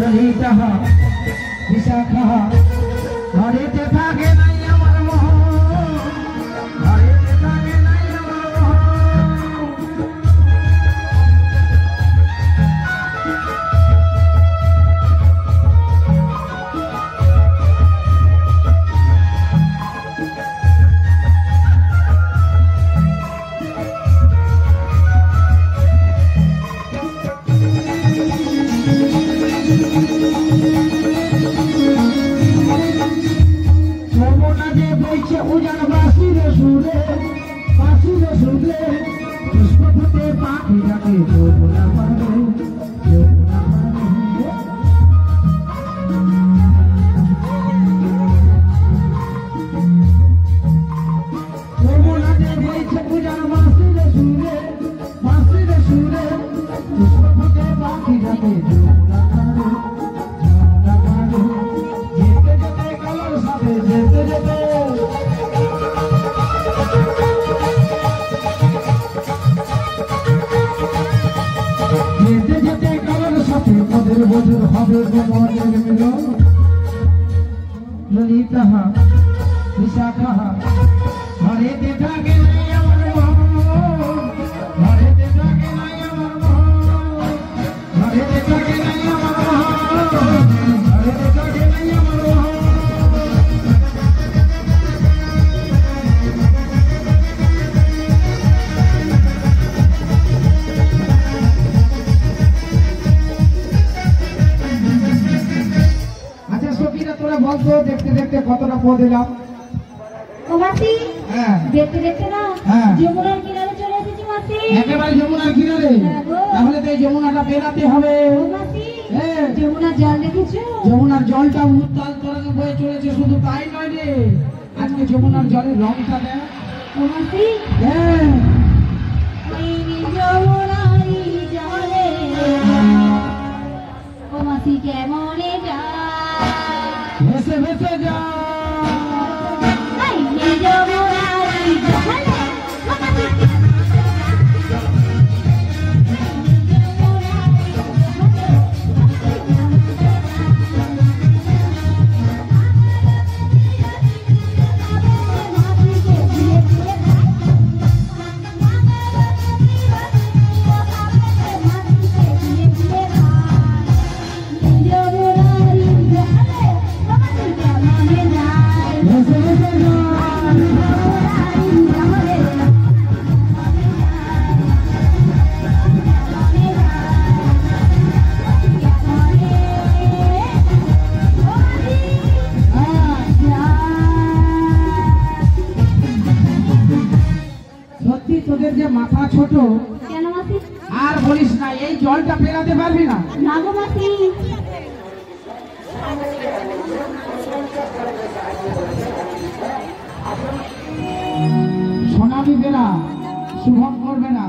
ললিতা বিশাখা ঘরেতে থাকে নাই আমার মোহ ঘরেতে থাকে নাই আমার মোহ উজান বাসির সুরে পুষ্প ফুটে পাখি ডাকে যমুনা পারে যমুনা যে বইছে উজান বাসির সুরে পুষ্প ফুটে পাখি ডাকে যমুনা পারে যেতে যেতে কালার সাথে যেতে যেতে বধুর হবে মনের মিলন ললিতা বিশাখা ঘরেতে থাকে নাই আমার মোহ ঘরেতে থাকে নাই আমার মোহ ঘরেতে থাকে নাই আমার মোহ ঘরেতে থাকে নাই আমার মোহ বলতো দেখতে দেখতে কতটা পথ এলাম ও মাসি হ্যাঁ দেখতে দেখতে না যমুনার কিনারে চলে এসেছি মাসি একেবারে যমুনার কিনারে তাহলে তো এই যমুনাটা পেরাতে হবে ও মাসি হ্যাঁ যমুনার জল দেখেছো যমুনার জলটা উত্তাল তরঙ্গে বয়ে চলেছে শুধু তাই নয় রে আজকে যমুনার জলের রংটা দেখ ও মাসি হ্যাঁ ওই যমুনারই জলে ও মাসি কেমনে যায় ভেসে ভেসে যা তোদের যে মাথা ছোট কেন মাসি আর বলিস না এই জলটা পেরাতে পারবি না না গো মাসি সোনামি বেড়া শুভম করবে না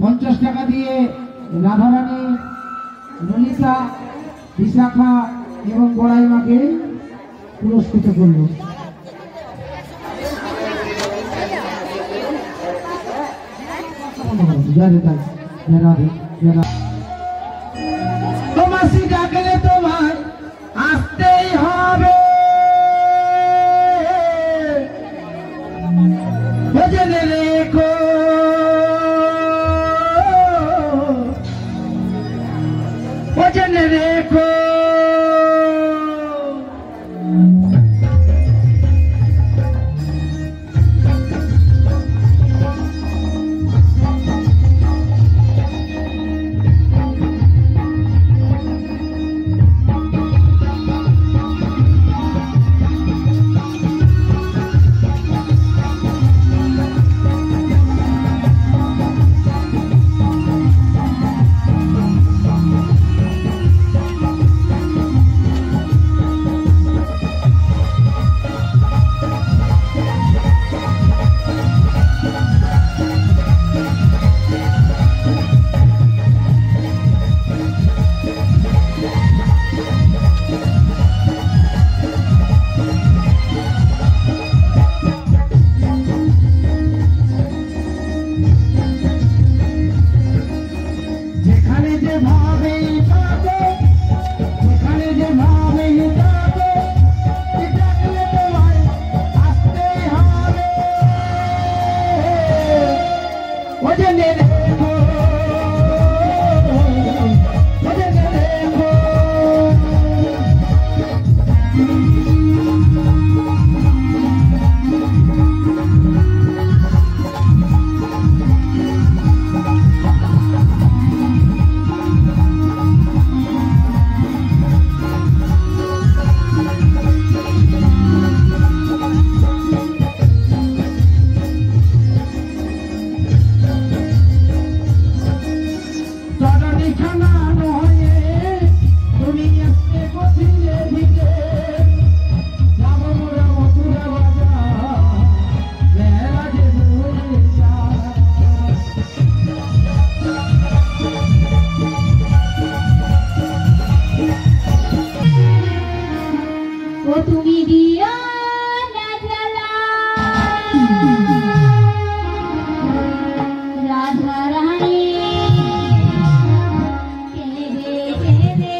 50 টাকা দিয়ে রাধারানী ললিতা বিশাখা এবং বড়াইমাকে পুরস্কৃত করল মাসি ডাকলে তোমায় আসতেই হবে জেনে রেখো জেনে রেখো তুমি দিও না জ্বালা রাধা রানী কেঁদে কেঁদে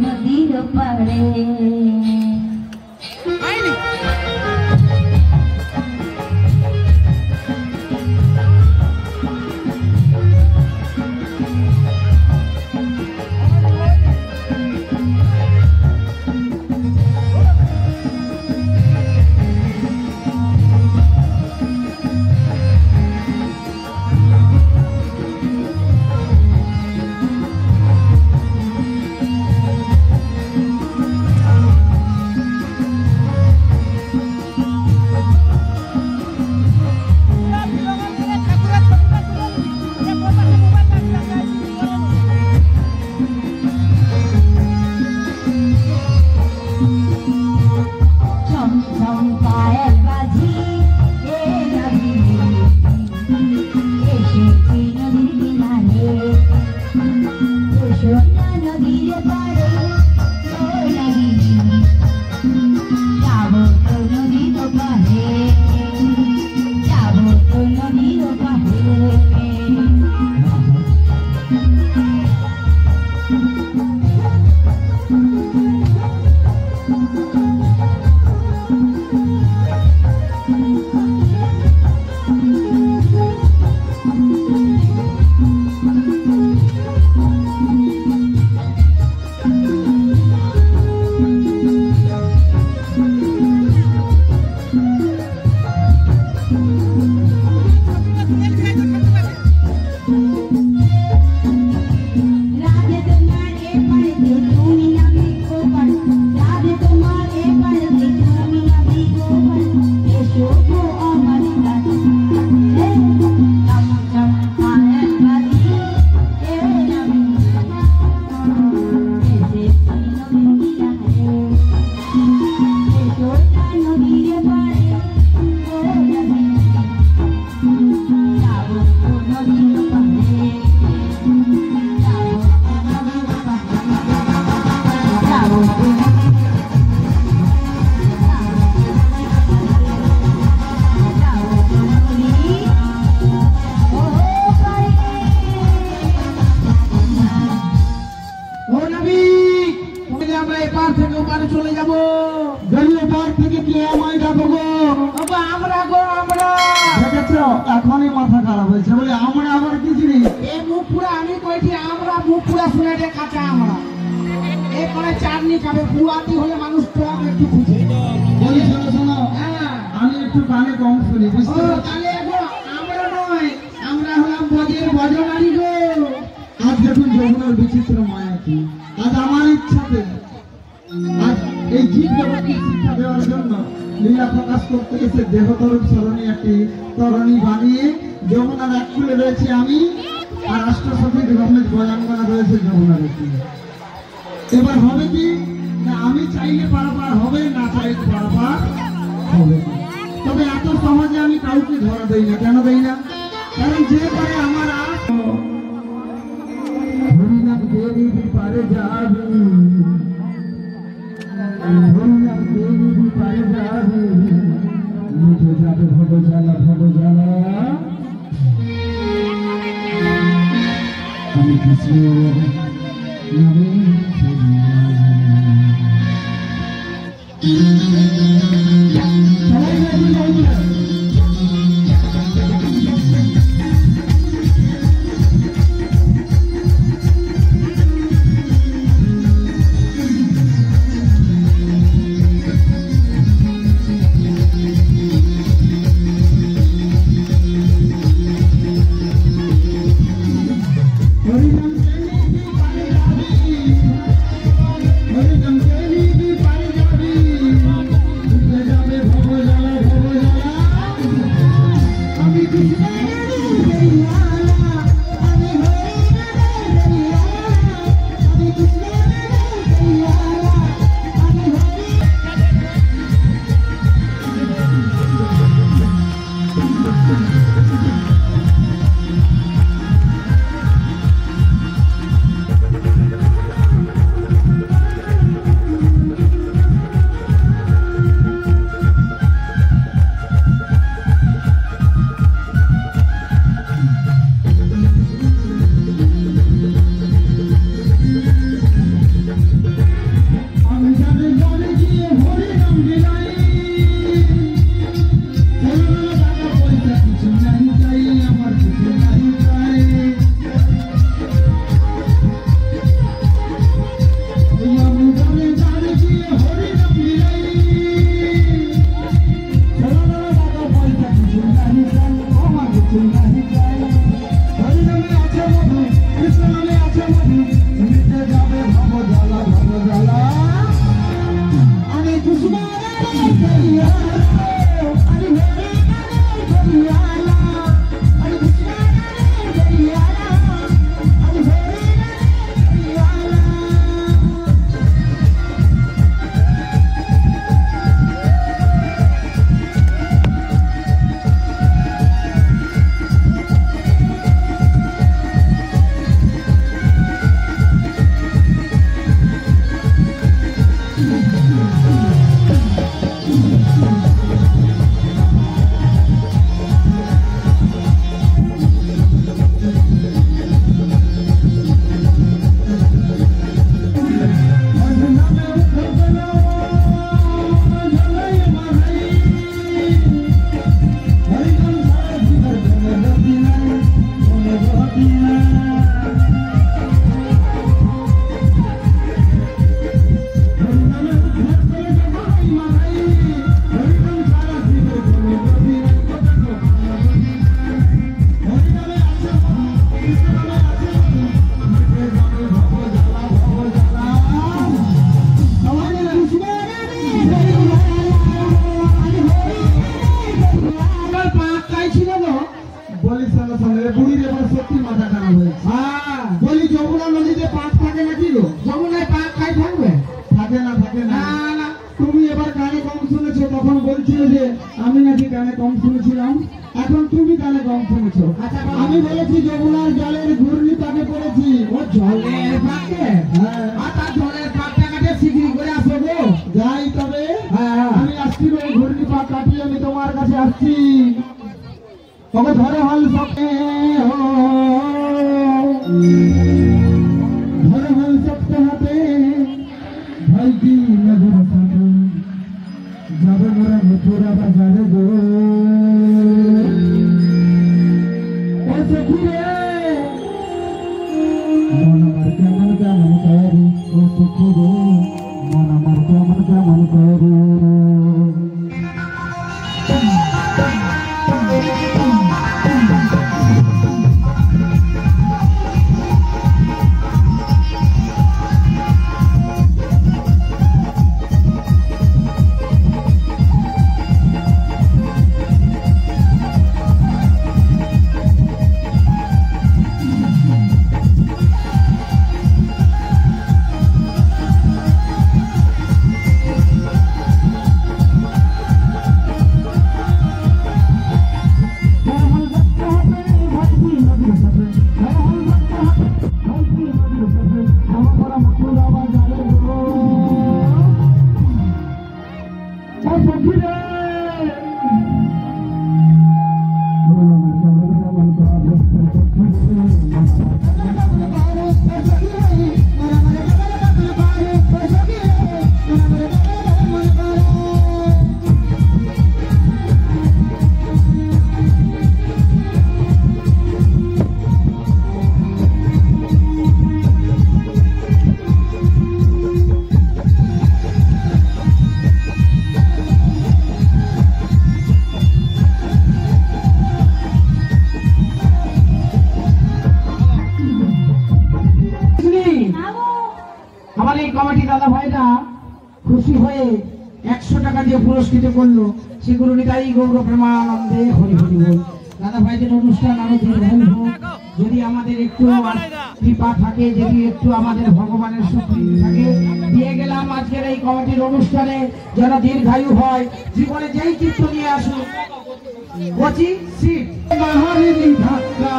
নদীর পাড়ে ছম ছম পায় চলে যাবো। গড়িয়ে পার থেকে কে আমায় ডাকো গো? বাবা আমরা গো আমরা। দেখেছ এখনই মাথা খারাপ হয়েছে বলে আমরা আবার কি জিনিস? এ মুখ পুরা আমি কইছি আমরা মুখ পুরা শুনে রে কাঁচা আমরা। এ করে চাটনি খাবে পুয়াতি হলে মানুষ টক একটু খুঁজে। বলি শোনো শোনো, হ্যাঁ আমি একটু কানে কম শুনি ও বুঝতে পারছো? তাহলে গো আমরা নয় আমরা হলাম বজের বজনারি গো। আজ দেখুন যমুনার বিচিত্র মায়া কি। আজ আমার ইচ্ছাতে আজ এই জীব জগৎকে শিক্ষা দেওয়ার জন্য লীলা প্রকাশ করতে এসে দেহতরূপ সরণী একটি তরণী বানিয়ে যমুনার এক কুলে রয়েছে আমি, আর রাষ্ট্রসভীর রমেশ বয়াঙ্গনা রয়েছে যমুনার একটি। এবার হবে কি না, আমি চাইলে পারাপার হবে, না চাইলে পারাপার হবে না। তবে এত সহজে আমি কাউকে ধরা দেই না। কেন দেই না? কারণ যে করে আমার হরিনাম দেবী পারে যাবি, হরিনাম দেবী পারে যাবি, মুঠে যাবে ভব জ্বালা ভব জ্বালা। আমি কৃষ্ণ নামে আমি নাকি গানে কম শুনেছিলাম, এখন তুমি গানে কম শুনেছো। আমি বলেছি যমুনার জলের ঘূর্ণি পাকে পড়েছি। ও জলের পাকে? হ্যাঁ। আর জলের পাকটা কাটে শিগগিরি করে আসো গো। যাই তবে আমি আসছি গো, ঘূর্ণি পাক কাটিয়ে আমি তোমার কাছে আসছি। তবে ধরে হল সকে ধরে হল সপ্তাহ হাতে ভাই কি নজর আমরা মথুরা বাজারে গো এসে ঘিরে মন আমার কেমন কেমন করি এসে ঘিরে মন আমার কেমন কেমন করি আমার এই কমিটি দাদা ভাইরা খুশি হয়ে 100 টাকা দিয়ে পুরস্কৃত করলো সেগুলো নিতাই গৌর প্রেমানন্দে হরি হরি বল। দাদা ভাইদের অনুষ্ঠান আরো দীর্ঘায়ু হোক, যদি আমাদের একটু কৃপা থাকে, যদি একটু আমাদের ভগবানের শক্তি থাকে, দিয়ে গেলাম আজকের এই কমিটির অনুষ্ঠানে যেন দীর্ঘায়ু হয়, জীবনে যেই চিত্ত নিয়ে আসুক বচি সিট বাহারি ধাক্কা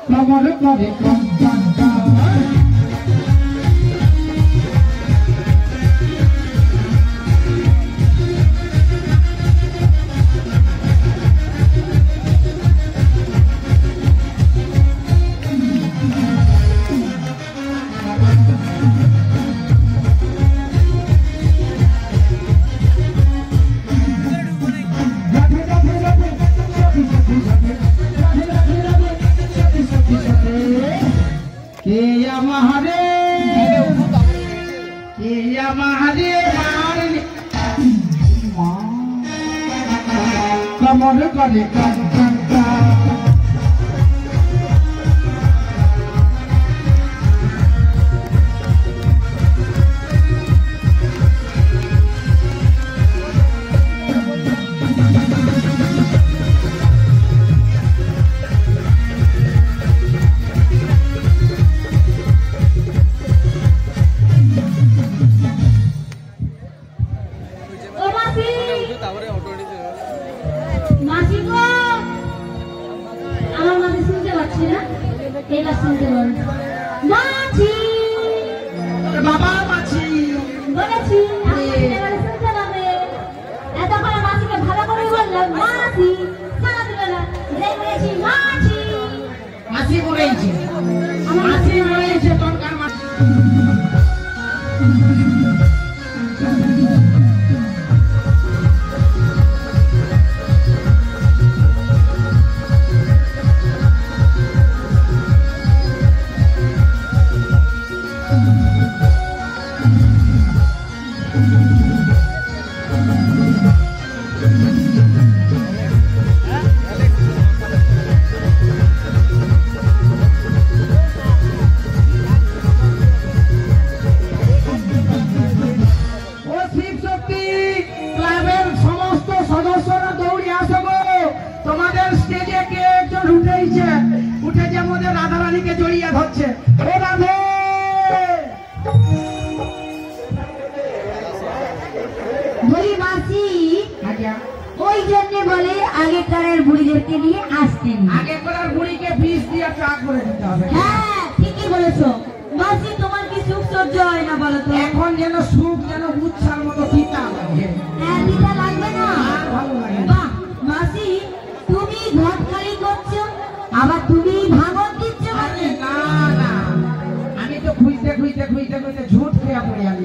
কমর করে কঙ্কা कमर करे कंका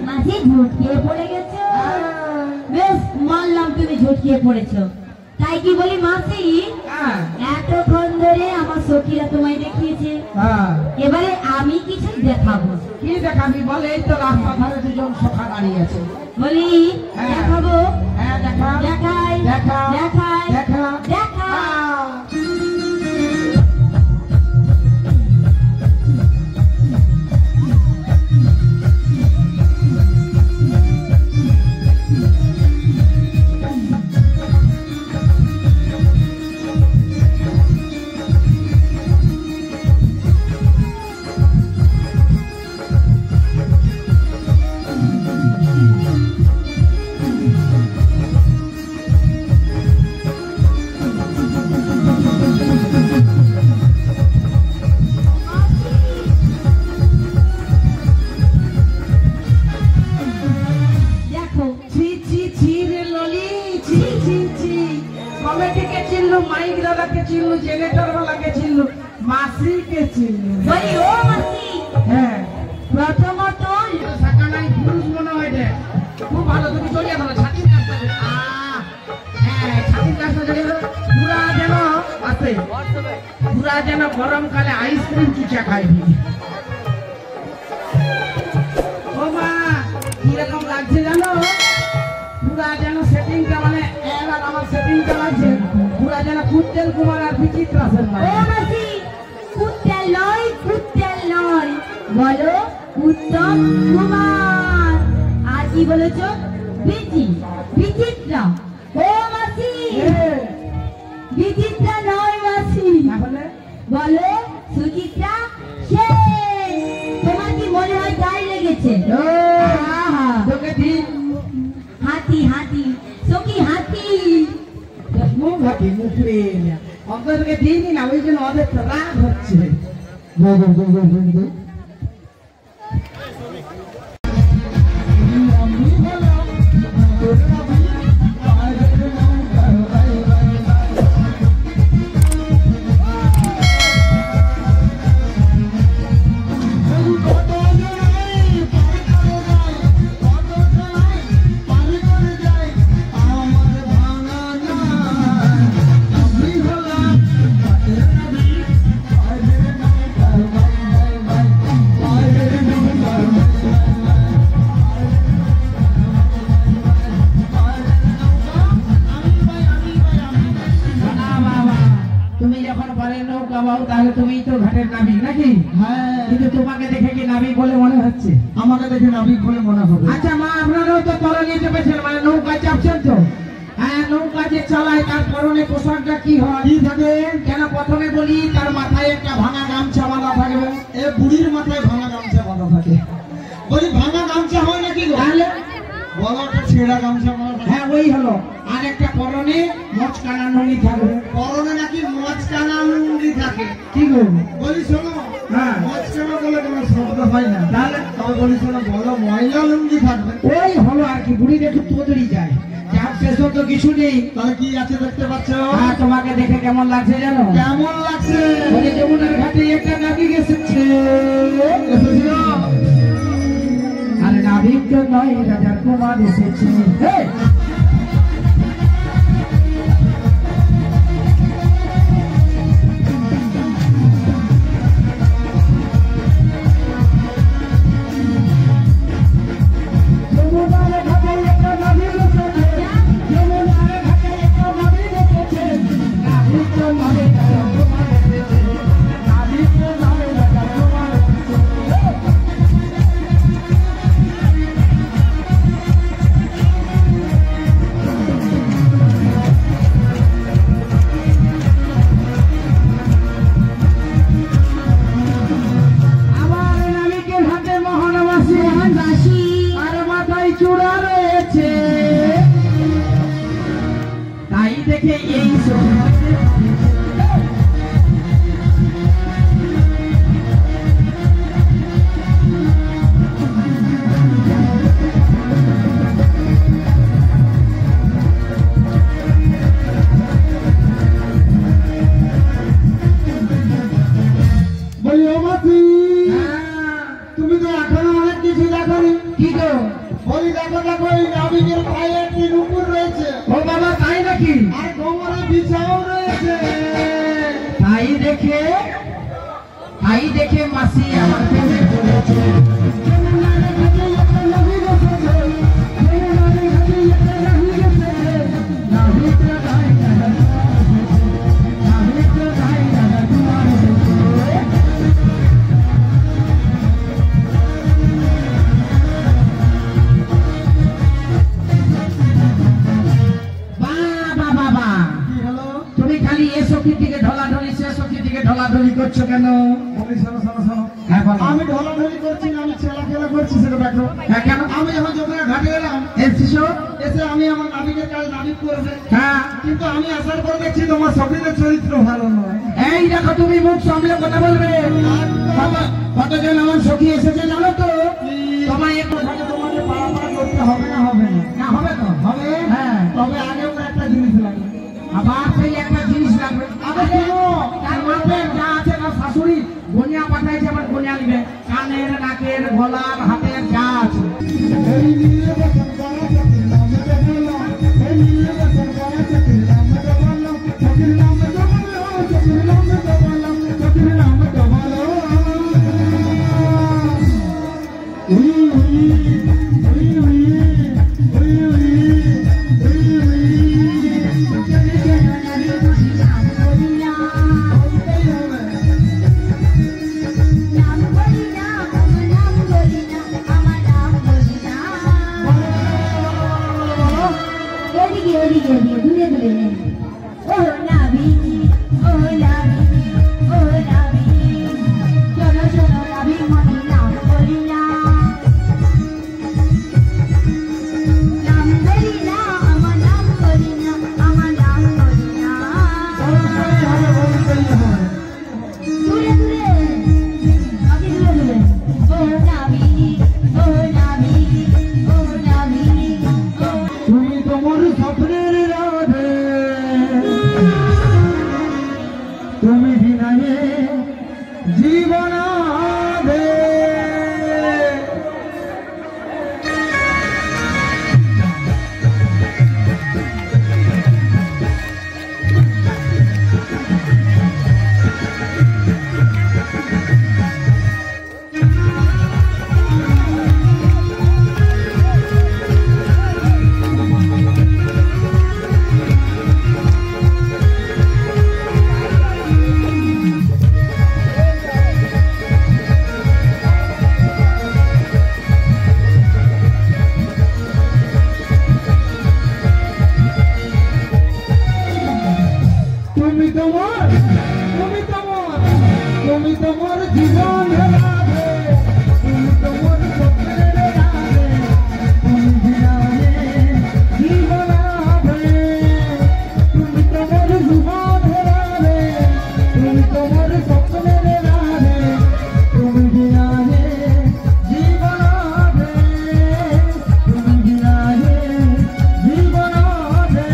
মাঝে ঝুট খেয়ে পড়ে গেছে। ঝটকিয়ে পড়েছো। তাই কি বলি মাসি, হ্যাঁ এতক্ষণ ধরে আমার সখীরা তোমায় দেখিয়েছে, হ্যাঁ এবারে আমি কিছু দেখাবো। কি দেখাবি বল? এই তো রাস্তা ধারে দুজন সখা দাঁড়িয়ে আছে। বলি হ্যাঁ। দেখাবো? হ্যাঁ দেখা দেখাই দেখা দেখাই দেখা দেখা। দেখো ছি ছি ছি রে ললি, ছি ছি ছি। কমিটিকে চিনলু, মাইক দাদাকে চিনলু, জেনারেটর ওয়ালাকে চিনলু, মাসিকে চিনলু। বলি ও মাসি, হ্যাঁ প্রথমত শাখা নাই, পুরুষ মনে হয় রে। খুব ভালো, তুমি চলিয়ে ভালো ছাতির কাজটা যে। হ্যাঁ ছাতির কাজটা চলিয়ে ভালো। পুরা যেন আছে, পুরা যেন গরমকালে আইসক্রিম চুচা খাইবি। ও মা কিরকম লাগছে জানো? পুরা যেন সেটিংটা, মানে এবার আমার সেটিংটা লাগছে পুরা যেন কুত্তেল কুমার আর বিচিত্রা সেন ও মাসি, কুত্তেল নয়, বলো উত্তম কুমার। আর কি বলেছো? বিচিত্রা। ও মাসি, বিচিত্রা নয় মাসি, তাহলে বলো সুচিত্রা সেন। তোমার কি মনে হয় গায়ে লেগেছে? আহা, তোকে দিন হাতি সখী হাতি। মুখ হাতি মুখে অন্তরকে দিইনি না, ওই জন্য ওদের তো রাগ হচ্ছে। তুমি যখন পারে নৌকা বাবু, তাহলে তুমি তো ঘাটের নাবিক নাকি? হ্যাঁ কিন্তু তোমাকে দেখে কি নাবিক বলে মনে হচ্ছে? আমাকে দেখে নাবিক বলে মনে হবে। আচ্ছা মা, আপনারাও তো তরঙ্গে চেপেছেন, মানে নৌকা চাপছেন তো? হ্যাঁ, নৌকা যে চালায় তার পরনে পোশাকটা কি হয়? কি থাকে? কেন প্রথমে বলি তার মাথায় একটা ভাঙা গামছা বাঁধা থাকবে। এ বুড়ির মাথায় ভাঙা গামছা বাঁধা থাকে। বলি ভাঙা গামছা হয় নাকি গো? তাহলে বলো একটা ছেঁড়া গামছা বাঁধা থাকে। হ্যাঁ ওই হলো। আর একটা পরনে মচকানা নড়ি থাকবে। পরনে নাকি মচকানা লুঙ্গি থাকে। কি গো? বলি শোনো, হ্যাঁ। মচকানা বলে কোনো শব্দ হয় না। তাহলে তবে বলি শোনো, বলো ময়লা লুঙ্গি থাকবে। ওই হলো আর কি, বুড়ি একটু তোদড়ি যায়। যার শেষও তো কিছু নেই। তাহলে কি আছে দেখতে পাচ্ছ? হ্যাঁ, তোমাকে দেখে কেমন লাগছে জানো? কেমন লাগছে? বলে যমুনার ঘাটে একটা নাবিক এসেছে। এসেছিল? আরে নাবিক তো নয়, রাজার কুমার এসেছে। এই! যমুনার ঘাটে একটা নাবিক এসেছে। যমুনার ঘাটে একটা নাবিক এসেছে। নাবিক তো নয়, রাজার কুমার এসেছে। নাবিক তো নয়, রাজার কুমার এসেছে। এই! আমার নাবিকের হাতে মহানবাসী, আর মাথায় চূড়া রয়েছে। তাই দেখে এই সময় বলি ও মাসি, তুমি তো এখনো অনেক কিছু দেখোনি। কি গো? বলি দেখো দেখো এই নাবিকের পায়ে একটি নুপুর রয়েছে। ও বাবা তাই নাকি? আর কোমরে বিছাও রয়েছে। তাই দেখে মাসি আমার প্রেমে পড়েছে। তুমি খালি এ সখী থেকে ঢলাঢলি সে সখী থেকে ঢলাঢলি করছো কেন? বলি শোনো শোনো শোনো, হ্যাঁ বলো। আমি ঢলাঢলি করছি না, আমি খেলা করছি সেটা দেখো। হ্যাঁ কেন? আমি যখন যমুনা ঘাটে এলাম, এসেছো? এসে আমি আমার নাবিকের কাছে নাবিক করেছে। হ্যাঁ। কিন্তু আমি আসার পর দেখছি তোমার সখীদের চরিত্র ভালো নয়। এই দেখো তুমি মুখ সামলে কথা বলবে। কতজন আমার সখী এসেছে জানো তো? তোমায় একটু তোমাকে পাড়া করতে হবে না? হবে না? না হবে তো? হবে। হ্যাঁ। তবে আগেও একটা জিনিস লাগবে। আবার সেই একটা জিনিস লাগবে। আবার শোনো, তার মাপে যা আছে না শাশুড়ি গনিয়া পাঠাইছে, আমার গনিয়া নিবে। কানের, নাকের, গলার, হাতের যা আছে। এই নিয়ে বসন করা চাকরির নামে বলো, এই নিয়ে বসন করা চাকরির নামে বলো, চাকরির নামে বলো, চাকরির নামে বলো, চাকরির নামে বলো। We we we we we we we we. চলে কেন নারী বুঝি নাম বলি না, বলতেই হবে। নাম বলি না, আমার নাম বলি না, আমার নাম বলি না। এদিকে এদিকে এদিকে ঘুরে ঘুরে নে। ও নাবি, ও নাবি, ও নাবি, শোনো শোনো নাবি, আমি নাম বলি না। নাম বলি না, আমার নাম বলি না, আমার নাম বলি না। বলতেই হবে, বলতেই হবে। দূরে দূরে আগে দূরে দূরে। ও নাবি, ও নাবি, ও নাবি, ও তুমি তোমার স্বপ্নের রাধে, তুমি বিনায়ে জীবন আধে। তুমি তোমার, তুমি তোমার, তুমি তোমার জীবন রাধে, তুমি তোমার স্বপ্নের রাধে, তুমি বিনায়ে জীবন আধে। তুমি তোমার জীবন রাধে, তুমি তোমার স্বপ্নের রাধে, তুমি বিনায়ে জীবন আধে, তুমি বিনায়ে জীবন আধে।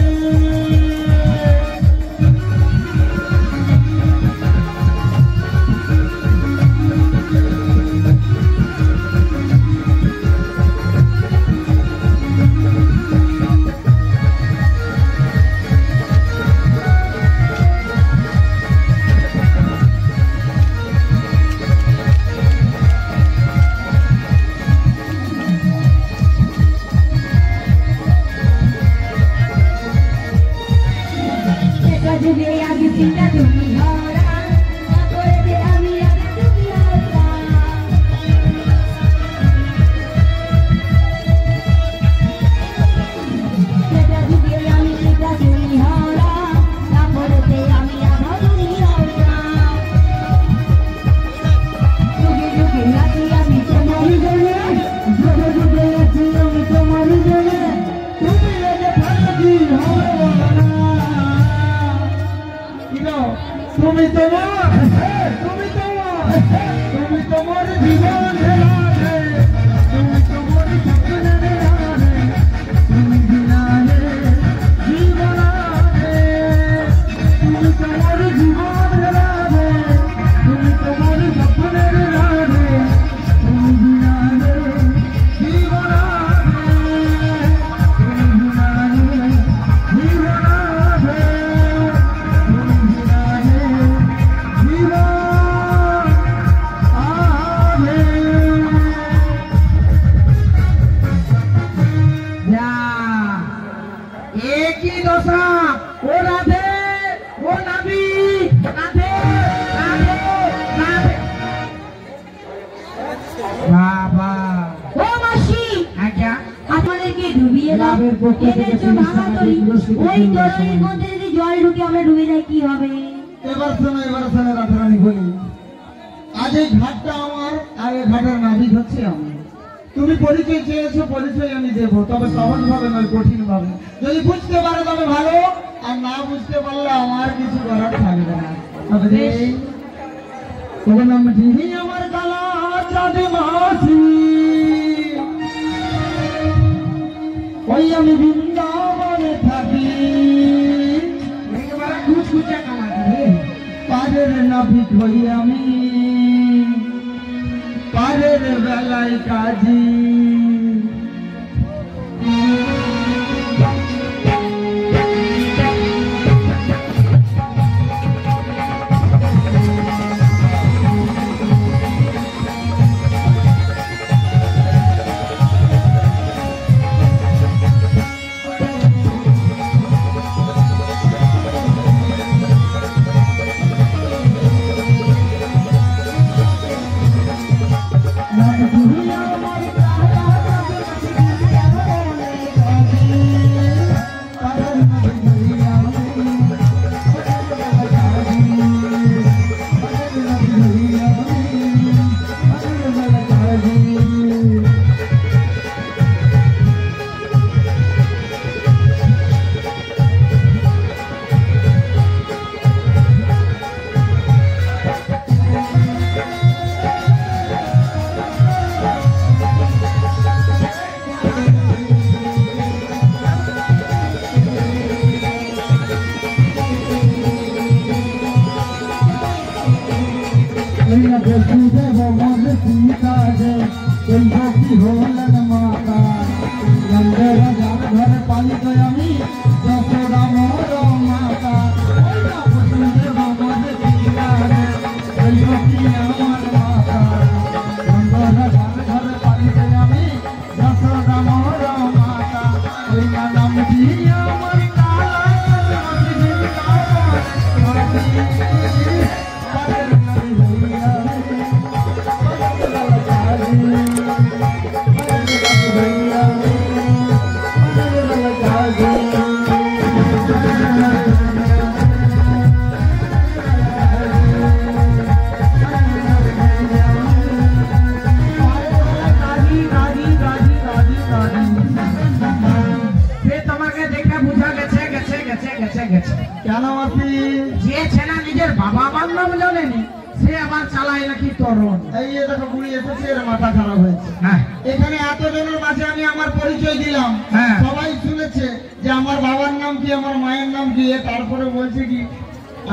কি দশা ও রাধে ও নাবি রাধে রাধে রাধে বাবা ও মাসি আজ্ঞা আমাদেরকে ডুবিয়ে দাও লাভের পক্ষ থেকে এনেছো ভাঙা তরি ওই তরণীর মধ্যে যদি জল ঢুকে আমরা ডুবে যাই কি হবে এবার শোনো রাধারানী বলি, আজ এই ঘাটটা আমার আর এই ঘাটের নাবিক হচ্ছে আমি। তুমি পরিচয় চেয়েছো, পরিচয় আমি দেবো, তবে সহজ ভাবে নয়, কঠিন ভাবে। যদি বুঝতে পারো তবে ভালো, আর না বুঝতে পারলে আমার কিছু করার থাকবে না। তবে এই তোমার নাম ঝিনি আমার কালা চাঁদে মাছি, ওই আমি বৃন্দাবনে থাকি, একেবারে খুচখুচে কামাতে পারের নাবিক হই আমি, পারের বেলায় কাজী। কেন আপনি যে ছেলে নিজের বাবা মার নাম জানেনি সে আবার চালায় নাকি তরণ। এই যে দেখো বুড়ি এসেছে, এর মাথা খারাপ হয়েছে। হ্যাঁ এখানে এতজনের মাঝে আমি আমার পরিচয় দিলাম, হ্যাঁ। সবাই শুনেছে যে আমার বাবার নাম কি, আমার মায়ের নাম কি, তারপরে বলছে কি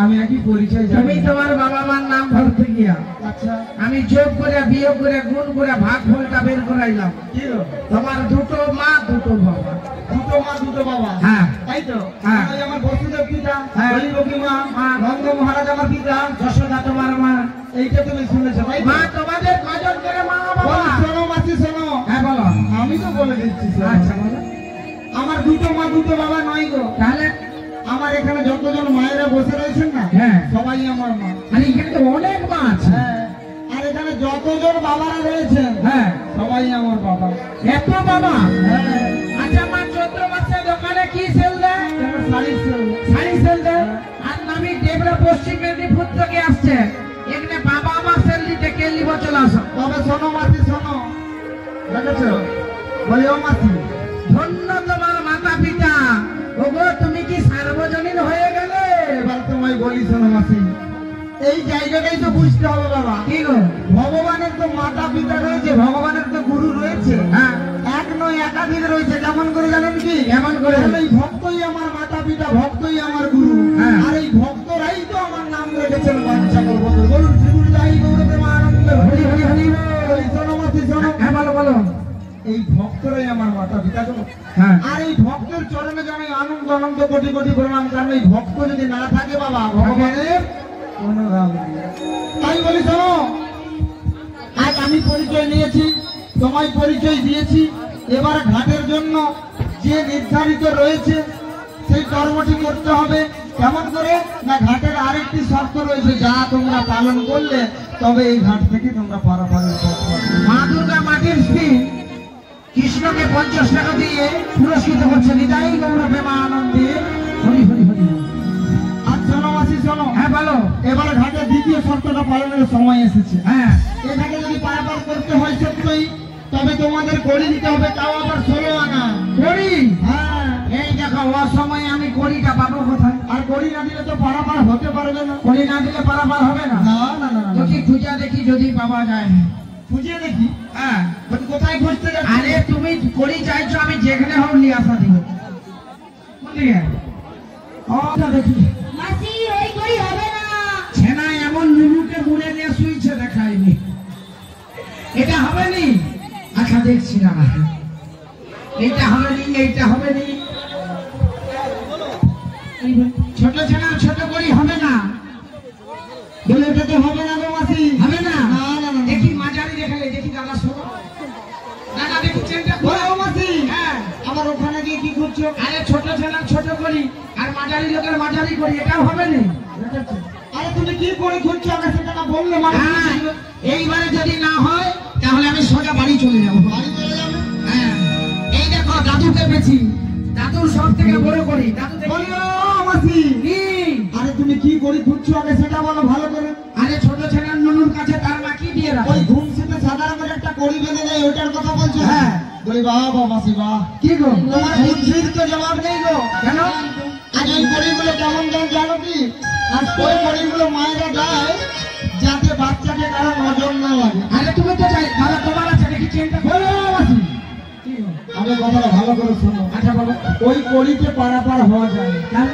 আমি নাকি পরিচয় জানি তুমি না। তোমার বাবা মার নাম ধরতে গিয়া আচ্ছা আমি যোগ করে বিয়োগ করে গুণ করে ভাগ ফলটা বের করাইলাম। কি হলো? তোমার দুটো মা দুটো বাবা। দুটো মা দুটো বাবা, হ্যাঁ। তাই তো? হ্যাঁ। ওই আমার বসুদেব পিতা, হ্যাঁ। বলিবকি মা, হ্যাঁ। নন্দ মহারাজ আমার পিতা, যশোদা তোমার মা। এইটা তুমি শুনেছো তাই তো? মা তোমাদের কজন করে মা বাবা? বল, শোনো মাসি শোনো, হ্যাঁ বলো। আমি তো বলে দিচ্ছি শোনো। আচ্ছা বলো। আমার দুটো মা দুটো বাবা নয় গো, তাহলে আমার এখানে যতজন মায়েরা বসে রয়েছেন না, হ্যাঁ। সবাই আমার মা। মানে এখানে তো অনেক মা আছে। হ্যাঁ। আর এখানে যতজন বাবারা রয়েছেন, হ্যাঁ সবাই আমার বাবা। এত বাবা। হ্যাঁ। আচ্ছা মা চৈত্র মাসে দোকানে কি সেল দেয়? এবার শাড়ি সেল। শাড়ি সেল দেয়। আর নামি দেবরা পশ্চিম মেদিনীপুর থেকে আসছে, এখানে বাবা আমার সেল দিতে কে লিব চলে আসো। তবে শোনো মাসি শোনো, দেখেছো বলি ও মাসি, ধন্য তোমার মাতা পিতা। ওগো তুমি কি সার্বজনীন হয়ে গেলে? এবার তোমায় বলি শোনো মাসি, এই জায়গাটাই তো বুঝতে হবে বাবা। কি গো? ভগবানের তো মাতা পিতা রয়েছে, ভগবানের তো গুরু রয়েছে, হ্যাঁ এক নয় একাধিক রয়েছে। কেমন করে জানেন কি? কেমন করে? কারণ এই ভক্তই আমার মাতা পিতা, ভক্তই আমার গুরু। হ্যাঁ। আর এই ভক্তরাই তো আমার নাম রেখেছেন বাঞ্ছা করবো। বলুন শ্রী গুরু যাই গৌরপ্রেমানন্দ হরি হরি হরি বল। শোনো মাসি শোনো, হ্যাঁ বলো বলো। এই ভক্তরাই আমার মাতা পিতা গো। হ্যাঁ আর এই ভক্তের চরণে জানাই আনন্দ অনন্ত কোটি কোটি প্রণাম। কারণ এই ভক্ত যদি না থাকে বাবা, ভগবানের কোনো দাম নেই। তাই বলি শোনো, আজ আমি পরিচয় নিয়েছি, তোমায় পরিচয় দিয়েছি। এবার ঘাটের জন্য যে নির্ধারিত রয়েছে সেই কর্মটি করতে হবে। কেমন করে না, ঘাটের আরেকটি শর্ত রয়েছে, যা তোমরা পালন করলে তবে এই ঘাট থেকে তোমরা পারাপারের পথ পাবে। মা দুর্গা মাটির স্ত্রী কৃষ্ণকে 50 টাকা দিয়ে পুরস্কৃত করছে। নিতাই গৌর প্রেমানন্দে হরি হরি হরি। আর শোনো মাসি শোনো, হ্যাঁ বলো। এবারে ঘাটের দ্বিতীয় শর্তটা পালনের সময় এসেছে। হ্যাঁ, এই ঘাটে যদি পারাপার করতে হয় সত্যই, তবে তোমাদের কড়ি দিতে হবে, তাও আবার 16 আনা করি। হ্যাঁ, এই দেখো অসময়ে আমি কড়িটা পাবো কোথায়? আর কড়ি না দিলে তো পারাপার হতে পারবে না। কড়ি না দিলে পারাপার হবে না। না না না না, দেখি খুঁজা দেখি যদি পাওয়া যায়। খুঁজে দেখি। হ্যাঁ, কোথায় খুঁজতে যাচ্ছ? আরে তুমি কড়ি চাইছো, আমি যেখানে হোক নিয়ে আসা দিব। বুঝলি? ও দেখি মাসি এই করি হবে না। ছেনা এমন নুনুকে মুড়ে নিয়ে শুইছে দেখায়নি। এটা হবে নি। আচ্ছা দেখছি না, এইটা হবে নি, এইটা হবে নি। ছোট ছেনা ছোট করি হবে না। বলে এটা তো হবে না গো মাসি। হবে না। না না না, দেখি মাঝারি দেখালে, দেখি দাদা শোনো দাদা, দেখি চেনটা বলো মাসি। হ্যাঁ, আবার ওখানে গিয়ে কি করছো? আরে ছোট ছেনা ছোট করি আর মাঝারি লোকের মাঝারি করি, এটাও হবে না। আরে তুমি কি করে খুঁজছো আগে সেটা না বললে মানে হ্যাঁ, এইবারে যদি না হয় তাহলে আমি সোজা বাড়ি চলে যাবো। বাড়ি চলে যাবে। হ্যাঁ, এই দেখো দাদুকে পেয়েছি। দাদুর সব থেকে বড় করি। দাদু দেখি। বলো মাসি। কি? আরে তুমি কি করে খুঁজছো আগে সেটা বলো ভালো করে। আরে ছোট ছেলের নুনুর কাছে তার মা কি দিয়ে রাখে? ওই ঘুম শীতে সাদা রঙের একটা কড়ি বেঁধে দেয়, ওইটার কথা বলছো? হ্যাঁ। বলি বাহ বাহ মাসি বাহ। কি গো? তোমার বুদ্ধির তো জবাব নেই গো। কেন? আজ ওই কড়িগুলো কেমন দেয় জানো কি? আর ওই কড়িগুলো মায়েরা দেয় যাতে বাচ্চাকে কারো নজর না লাগে। আরে তুমি তো চাই দাদা, তোমার আছে দেখি চেনটা বলো মাসি। কি গো? আমি কথাটা ভালো করে শোনো। আচ্ছা বলো। ওই কড়িতে পারাপার হওয়া যায় না। হ্যাঁ?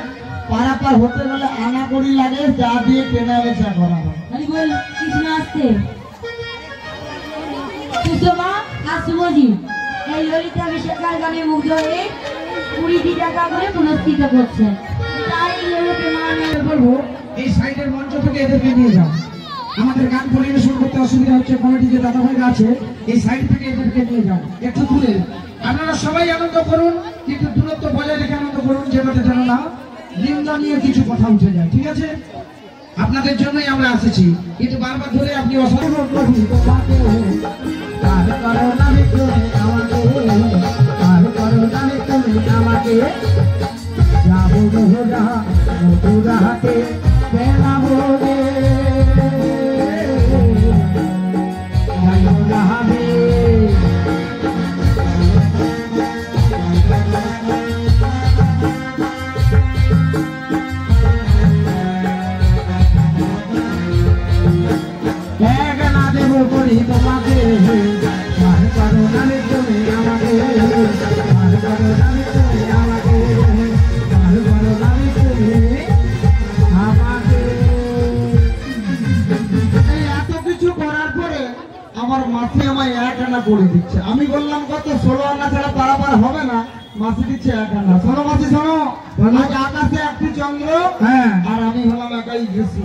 পারাপার হতে গেলে আনা কড়ি লাগে, যা দিয়ে কেনা বেচা করা হয়। আরে বল কৃষ্ণ আসতে। সুষমা আর শুভজি এই ললিতা বিশাখার গানে মুগ্ধ হয়ে 20 টাকা করে পুরস্কৃত করছে। তাই লোকে মানে বলবো এই সাইডের মঞ্চ থেকে এদেরকে নিয়ে যাও। আমাদের গান পরিবেশন করতে অসুবিধা হচ্ছে, কমিটি যে দাদা ভাইরা আছে এই সাইড থেকে এদেরকে নিয়ে যাও একটু দূরে। আপনারা সবাই আনন্দ করুন, কিন্তু দূরত্ব বজায় রেখে আনন্দ করুন, যেটাতে যেন না নিন্দা নিয়ে কিছু কথা উঠে যায়। ঠিক আছে? আপনাদের জন্যই আমরা এসেছি, কিন্তু বারবার ধরে আপনি অসম্ভব আমাকে যাবো মধুরা মধুরা হাতে বেলাবো রে যাবো না দেবো করি তোমাকে মার করো না তুমি আমাকে মার করো না তুমি আমাকে মার করো না তুমি আমাকে। এই এত কিছু করার পরে আমার মাসি আমায় 1 আনা করে দিচ্ছে। আমি বললাম কত 16 আনা ছাড়া পারাপার হবে না, মাসি দিচ্ছে 1 আনা। শোনো মাসি শোনো, আজ আকাশে একটি চন্দ্র হ্যাঁ, আর আমি হলাম একাই কৃষ্ণ,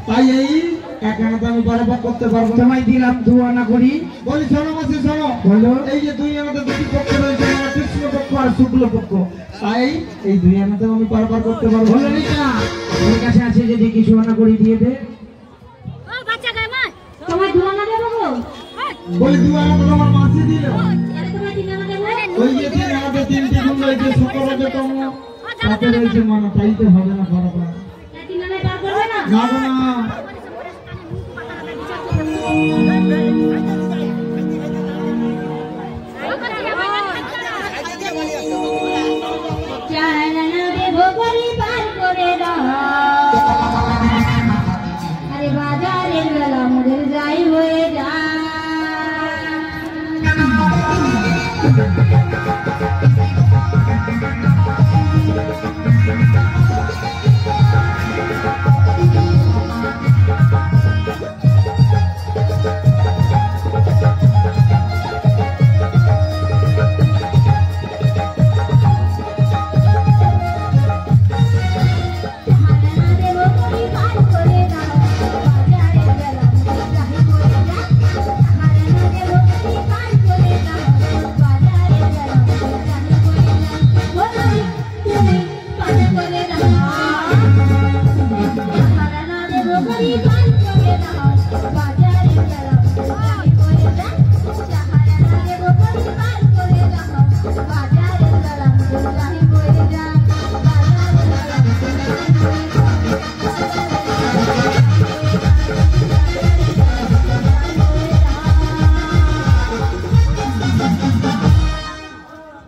তাই এই 1 আনাতে আমি পারাপার করতে পারবো না। তোমায় দিলাম 2 আনা করি। বলি শোনো মাসি শোনো, বলো। এই যে 2 আনাতে 2টি পক্ষ রয়েছে, আমার কৃষ্ণ পক্ষ আর শুক্ল পক্ষ, তাই এই 2 আনাতে আমি পারাপার করতে পারবো বলো না। রিতা, ওর কাছে আছে যদি কিছু আনা করি দিয়ে দে। তোমার দুলানা দেবো গো। বলি 2 আনা তো আমার মাসি দিল। আরে তোমার তিন আনা দেবো। ওই যে 3 আনাতে 3টি গুণ রয়েছে, 17তম তাতে রয়েছে মানা, তাই তো হবে না পারাপার। তিন আনায় পার করবে না। না গো না, চার আনা দেবো করি পার করে দাও। আরে বাজারের বেলা মোদের যাই হয়ে যায়।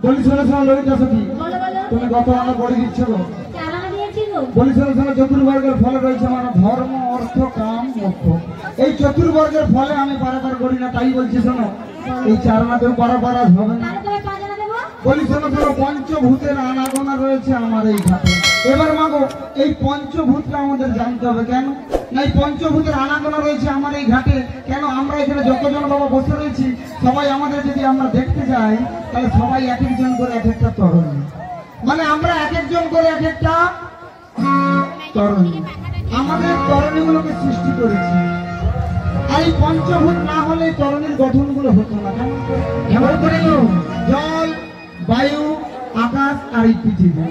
বলি শোনো শোনো ললিতা সখী, বলো বলো তুমি গত আনা বড়ি দিচ্ছ গো। চালানা দিয়েছি গো। বলি শোনো শোনো, চতুর্বর্গের ফলে রয়েছে আমার ধর্ম, অর্থ, কাম, মোক্ষ। এই চতুর্বর্গের ফলে আমি পারাপার করি না, তাই বলছি শোনো, এই চারণাতেও পারাপার আজ হবে না। তাহলে তোমায় পাঁচ আনা দেবো। বলি শোনো শোনো, পঞ্চভূতের আনাগোনা রয়েছে আমার এই ঘাটে। এবার মাগো, এই পঞ্চভূতটা আমাদের জানতে হবে। কেন না এই পঞ্চভূতের আনাগোনা রয়েছে আমার এই ঘাটে? কেন আমরা এখানে যতজন বাবা বসে রয়েছি, সবাই আমাদের যদি আমরা দেখতে যাই, তাহলে সবাই এক একজন করে এক একটা তরণী, মানে আমরা এক একজন করে এক একটা তরণী, আমাদের তরণীগুলোকে সৃষ্টি করেছি। আর এই পঞ্চভূত না হলে এই তরণীর গঠনগুলো হতো না। কেমন করে? জল, বায়ু, আকাশ আর এই পৃথিবী,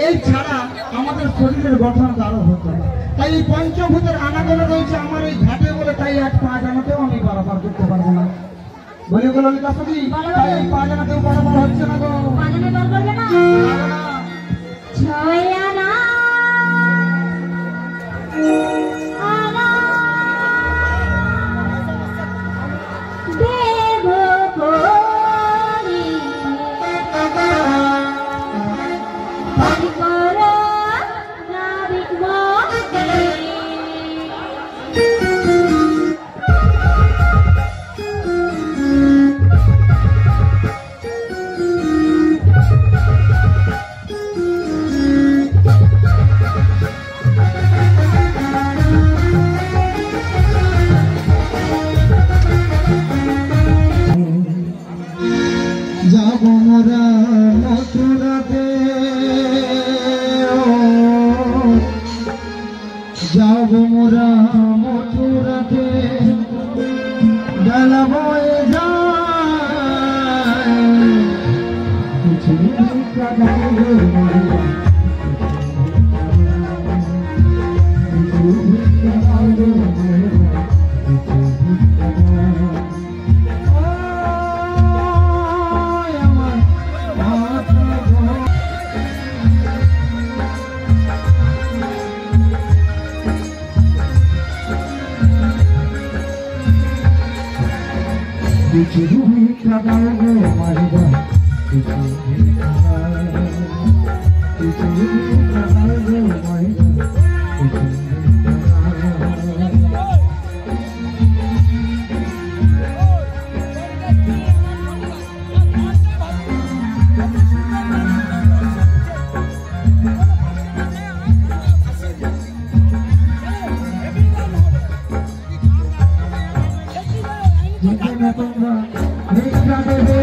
এই ছাড়া আমাদের শরীরের গঠন কারো হতো না। তাই এই পঞ্চভূতের আনাগোনা রয়েছে আমার এই ঘাটে বলে, তাই এক পাঁচ আনাতেও আমি পারাপার করতে পারবো না। বলি গো ললিতা সখী, তাই এই পাঁচ আনাতেও পারাপার হচ্ছে না গো। পাঁচ আনা বার করবে না। পারবো না। ছয় আনা আনা দেব করি পানি করো নাবিক মতে। যাব মোরা মথুরাতে, যাব মোরা মথুরাতে, বেলা বয়ে যায় কিছু কাটাবো মোরা, কিছু কাটাবো মোরা, কিছু কাটাবো। কিছু কাটাবো মারিবা, কিছু কাটাবো মারিবা, তোমরা ভিক্ষা দেবে,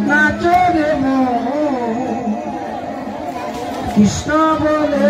নাচো রে মন কৃষ্ণ বলে।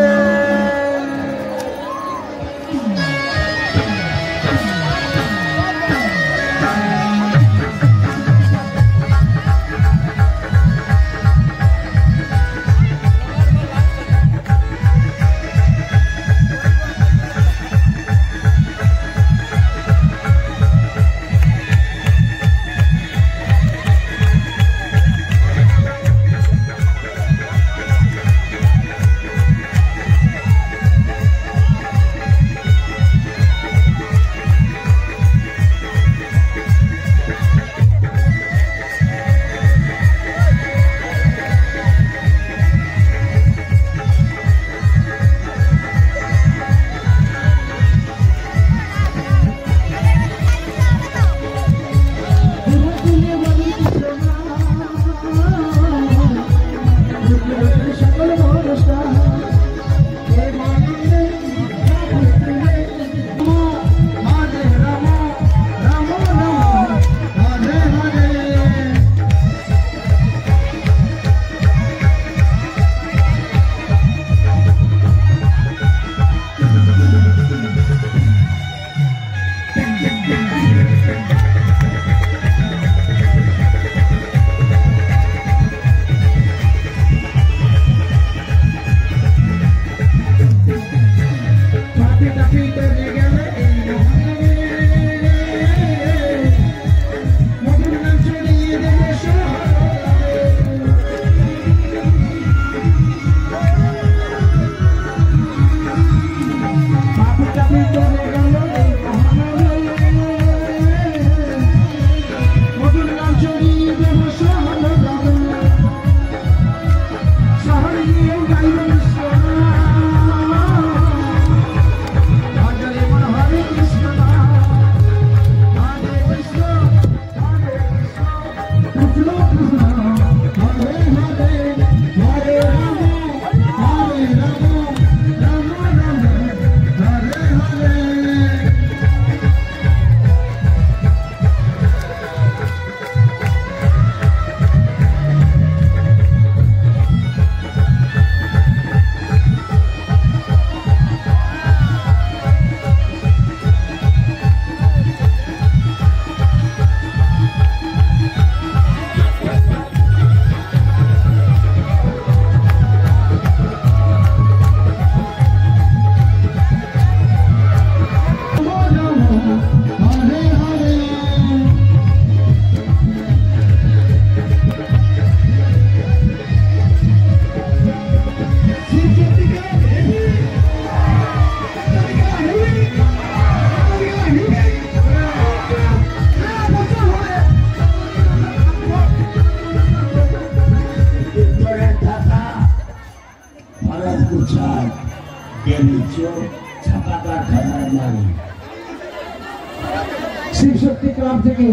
শিবশক্তি ক্লাব থেকে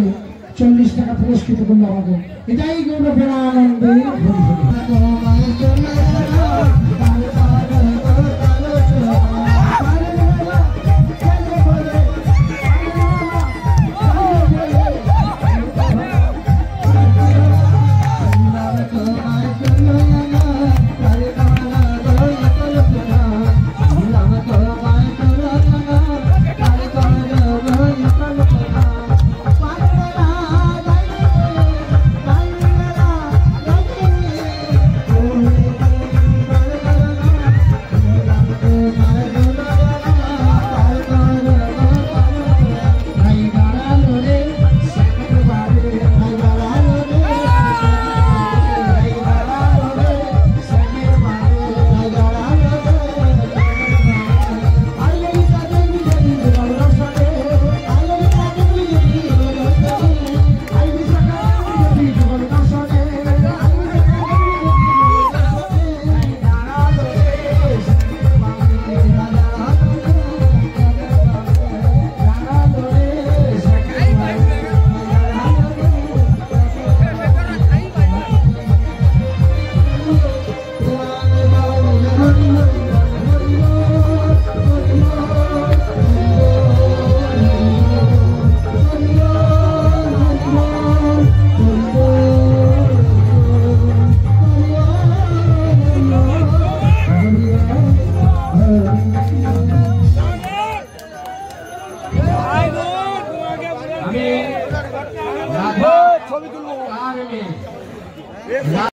40 টাকা পুরস্কৃত করলো আমাকে। এটাই গৌর প্রেমানন্দের আমি ছবি তুলবো।